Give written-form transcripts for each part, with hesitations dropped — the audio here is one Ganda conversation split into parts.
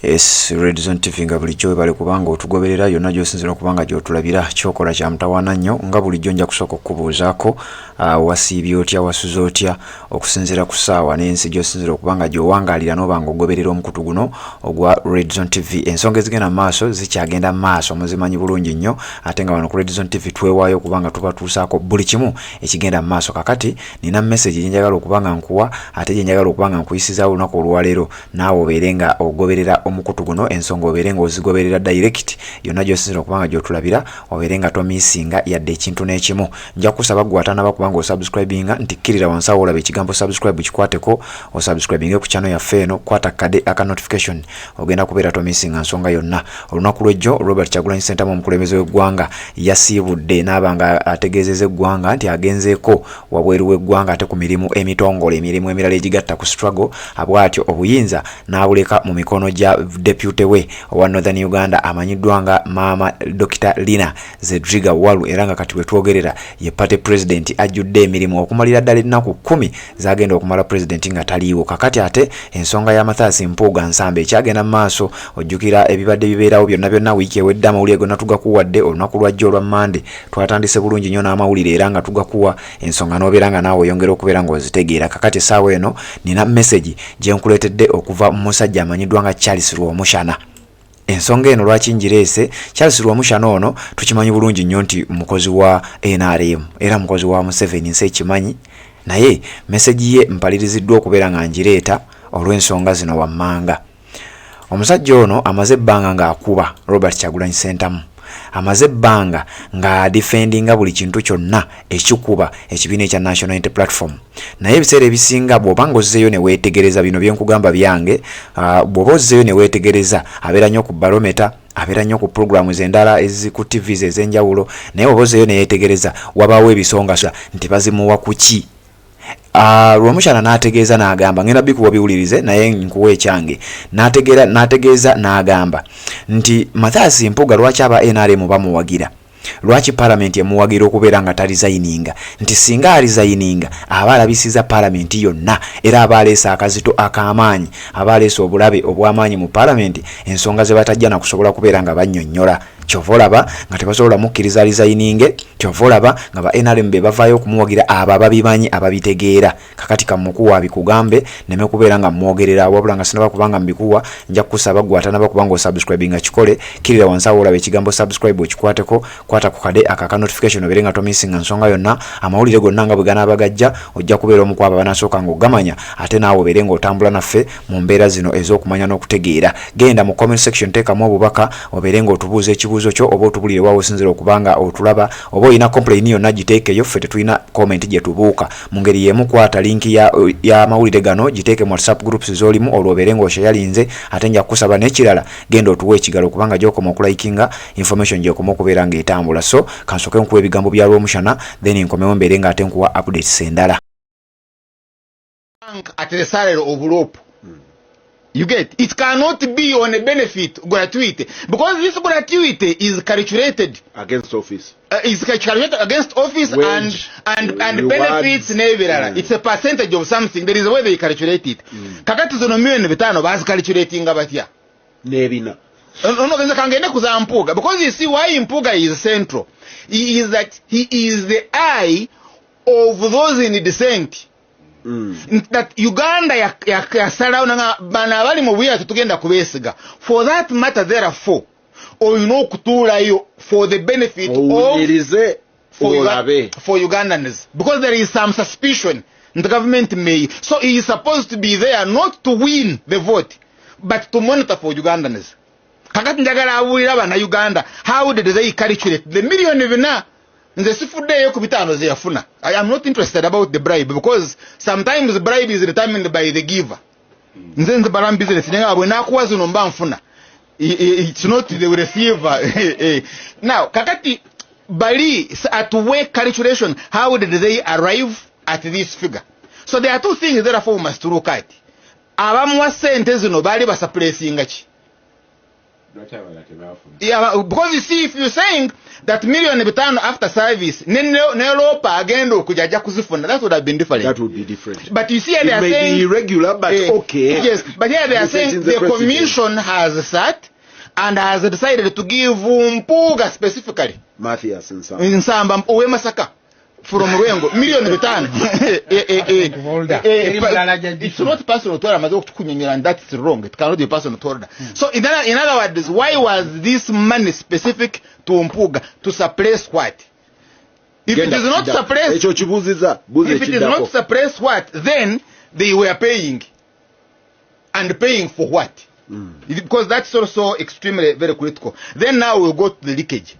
Red Zone TV nga bulijjo bale kubanga otugoberera yonna gy'osinzira kubanga gy'otulabira kyokola kya mutawaana nnyo nga bulijjo nja kusooka okubuuzaako wasiibye otya wasuze otya okusinzira ku ssaawa n'ensi gy'osinzira okubanga gy'owangaalira n'obanga ogoberera omukutu guno ogwa Red Zone TV. Ensonga ezigenda maaso zikyagenda maaso muzimanyi bulungi nnyo ate nga wano ku Red Zone TV twewaayo okubanga tubatuusaako buli kimu ekigenda maaso. Kakati nina message gyenjagala okubanga nkuwa ate gyenjagala okubanga nkuyisizaawo olunaku olwaleero naawe obeere nga ogoberera omukutu guno ensonga obeere nga ozigoberera direct yonna gy'osinzira okubanga gy'otulabira obeere nga tomisinga yadde ekintu n'ekimu. Nja kusaba gwatana kubanga osubscribinga nti kkirira wansi awo olaba ekigambo subscribe kikwateko osubscribinge ku channel yaffe eno kwata kade aka notification ogenda kubeera tomisinga nsonga yonna. Olunaku lw'ejjo Robert Kyagulanyi Ssentamu omukulembeze w'eggwanga yasiibudde n'abanga ategeezezza eggwanga nti agenzeeko wabweru w'eggwanga ate ku mirimu emitongole emirimu emirala egigatta ku struggle abwatyo obuyinza n'abuleka mu mikono gya deputy we owa Northern Uganda amanyiddwa nga Maama Dr. Lina Zedriga Walu era nga kati wetwogerera ye party president ajjudde emirimu okumalira ddala ennaku 10 zagenda okumala president nga taliiwo. Kakati ate ensonga y'Amathaasi Mpuuga nsamba ekyagenda mu maaso ojjukira ebibadde bibeerawo byonna wiiki ewedde amawulire gonna tugakuwadde olunaku lwajjo olwa Mande twatandise bulungi nnyo n'amawulire era nga tugakuwa ensonga n'obeera nga naawe oyongera okubeera ng'ozitegeera. Kakati essaawa eno nina message gye nkuleetedde okuva mu musajja amanyiddwa nga Charles Rwomushana. Ensonga eno lwaki ngireese Charles Rwomushana ono tukimanyi bulungi nnyo nti mukozi wa NRM era mukozi wa Museveni nsi ekimanyi naye message ye mpaliriziddwa okubeera nga ngireeta olw'ensonga zino wammanga. Omusajja ono amaze ebbanga ng'akuba Robert Kyagulanyi Ssentamu amaze ebbanga nga defendinga buli kintu kyonna ekikuba ekibiina ekya National Unity Platform naye ebiseera ebisinga bw'oba ng'ozzeeyo ne weetegereza bino bye nkugamba byange bw'oba ozzeeyo ne weetegereza abeera nnyo ku barometer abeera nnyo ku programs endala ku TVs ez'enjawulo naye bw'oba ozzeeyo ne yeetegereza wabaawo ebisonga nti bazimuwa ku ki. Rwomushana n'ategeeza n'agamba ngenda bikuwa biwulirize naye nkuwa ekyange n'ategeeza n'agamba nti Mathaasi Mpuuga lwaki aba NRM bamuwagira lwaki parliament emuwagira okubeera nga talizayininga nti singa alizayininga aba alabisiza parliament yonna era aba aleesa akazito ak'amaanyi aba aleesa obulabe obw'amaanyi mu parliament ensonga ze batajja na kusobola kubeera nga bannyonnyola. Kyova olaba nga tebasobola mukkiriza alizayininge kyova olaba nga ba NRM be bavaayo okumuwagira abo ababimanyi ababitegeera. Kakati kamukuwa bikugambe neme kubeera nga mwogerera wabula nga sinaba kubanga mbikuwa nja kusaba gwatana bakubanga osubscribinga kikole kirira wansi awo olaba ekigambo subscribe okikwateko kwata ku kade aka notification obeere nga tomisinga nsonga yonna amawulire gonna nga bwe ganaabagajja ojja kubeera omu ku abo abanasooka ng'ogamanya ate naawe obeere ng'otambula naffe mu mbeera zino ez'okumanya n'okutegeera. Genda mu comment section teekamu obubaka obeere ng'otubuuza ekibuuzo kyo oba otubulire waawe osinzira okubanga otulaba oba olina complain yonna giteekeyo ffe tetulina comment gye tubuuka mu ngeri y'emu kwata linki ya mawulire gano giteeke mu WhatsApp groups z'olimu olwo obeere ng'osheyalinze ate nja kukusaba n'ekirala genda otuwa ekigalo okubanga gy'okoma okulikinga information gy'okoma okubeera ng'etambula. So kansooke nkuwa ebigambo bya Rwomushana then nkomewo mbeere ng'ate nkuwa updates endala. At the salary of rope. You get it cannot be on a benefit gratuity because this gratuity is calculated against office. Is calculated against office wage, and benefits neverala. It's a percentage of something. There is a way they calculate it. Kakati zono million bitano bas calculating batya. Nebina. No kenza kangene kuza Mpuuga because you see why Mpuuga is central. He is the eye of those in dissent. That Uganda yasalawo bana abali mu buyatu tugenda kubesiga for that matter therefore olina okutuulayo for the benefit for Ugandans because there is some suspicion the government may so he is supposed to be there not to win the vote but to monitor for Ugandans. Kakati njagala abulira bana Uganda how did they calculate the million bina nze sifuddeyo ku bitano ze yafuna. I am not interested about the bribe because sometimes the bribe is determined by the giver. Nze baram business nenga bwe nakuwa zino mba nfuna it's not the receiver. Now kakati bali at work calculation how did they arrive at this figure. So there are two things therefore we must look at. Abamuwa sente zino bali basuppressinga ki Yeah, because you see, if you're saying that million bitano after service, nelopa agendo kujaja kuzifunda, that would have been different. That would be different. But you see, it they are may saying be irregular, but okay. Yes, but here they are saying the commission has sat and has decided to give Mpuuga specifically. Matthias in Nsamba Uwe Masaka. From Rwengo, million bitano. It's not personal to order, and that's wrong. It cannot be personal to order. So in other words, why was this money specific to Mpuuga? To suppress what? If it is not suppress what, then they were paying. And paying for what? Because that's also extremely very critical. Then now we'll go to the leakage.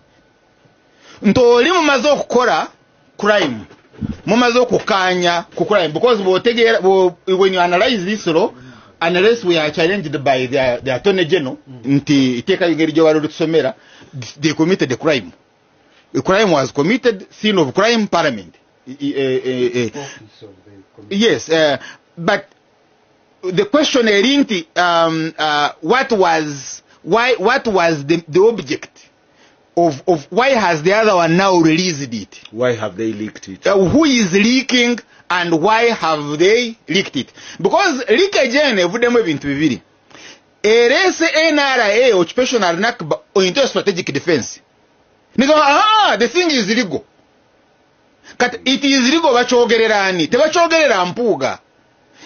Ntoli mumazo kukora crime. Mumazo kukanya crime. Because when you analyze this law, unless we are challenged by the Attorney General, they committed a crime. The crime was committed, scene of crime, parliament. Yes, but the question what was the object of why has the other one now released it? Why have they leaked it? Who is leaking and why have they leaked it? Because leakage Nkuvuddemu ebintu bibiri. Erese NRA occupational nakba into strategic defense. The thing is legal. Kat it is legal bachogerera ani. Tebachogerera Mpuuga.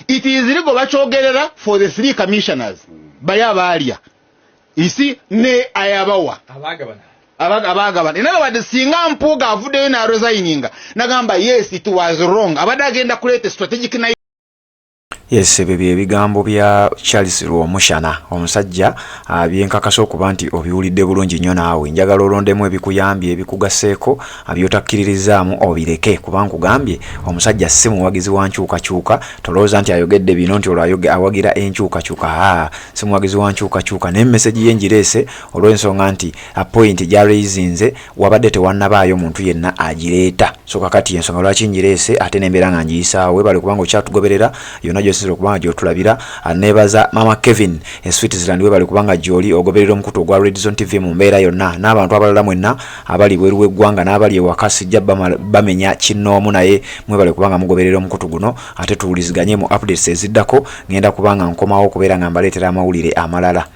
It is legal bachogerera for the three commissioners. Bayabalia. You see, ne ayabawa. Abagabana. In other words, singa Mpuuga avuddeyo na resigninga. Nagamba yes, it was wrong. Abadagenda create a strategic. Yes, ebigambo bya Charles Lwomushana omusajja byenkakasa okuba nti obiwulidde bulungi nnyo naawe njagala olondemu ebikuyambye ebikugaseeko abyotakkiririzaamu obireke kuba nkugambye omusajja si muwagizi wa nkyukakyuka tolowooza nti ayogedde bino nti olwo awagira enkyukakyuka si muwagizi wa nkyukakyuka n'emmeseji ye ngireese olw'ensonga nti appoint gy'areyizinze wabadde tewannabaayo muntu yenna agireeta so kakati ensonga lwaki ngireese ate n'embeera nga ngiyisaawe bali kubanga okyatugoberera yonna gy'osinza okubanga gy'otulabira neebaza mama Kevin Switzerland we bali kubanga gy'oli ogoberera omukutu ogwa Red Zone TV mu mbeera yonna n'abantu abalala mwenna abali bweru w'eggwanga n'abali ewaka sijja bamenya kinnoomu naye mwe bali kubanga mugoberera omukutu guno ate tuwuliziganye mu updates eziddako ngenda kubanga nkomawo okubeera nga mbaleetera amawulire amalala.